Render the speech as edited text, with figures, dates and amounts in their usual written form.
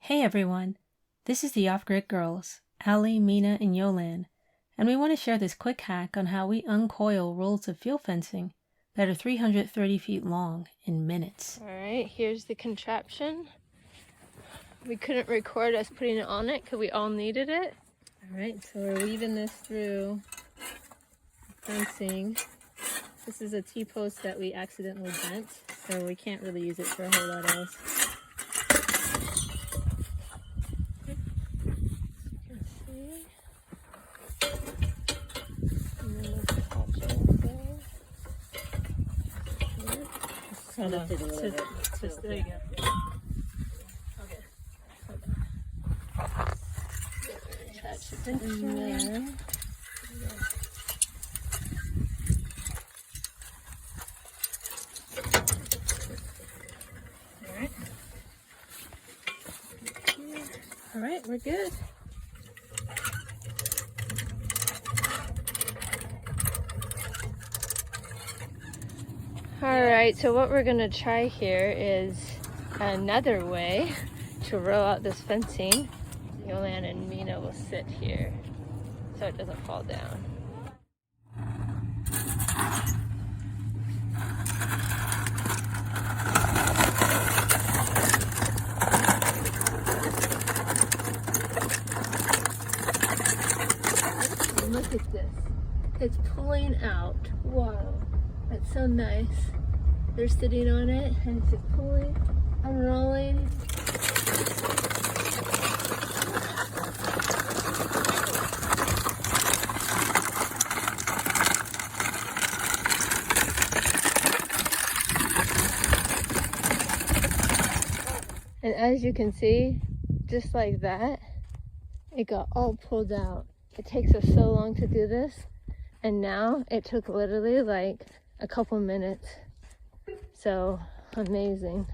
Hey everyone, this is the Off-Grid Girls, Allie, Mina, and Yolan, and we want to share this quick hack on how we uncoil rolls of field fencing that are 330 feet long in minutes. Alright, here's the contraption. We couldn't record us putting it on it because we all needed it. Alright, so we're weaving this through fencing. This is a T-post that we accidentally bent, so we can't really use it for a whole lot else. Hold on. There you go. Okay. Attach it in there. Alright. Alright, we're good. Alright, so what we're going to try here is another way to roll out this fencing. Yolan and Mina will sit here so it doesn't fall down. Look at this. It's pulling out. Wow. That's so nice. They're sitting on it and it's just pulling, unrolling. And as you can see, just like that, it got all pulled out. It takes us so long to do this, and now it took literally like a couple minutes. So amazing.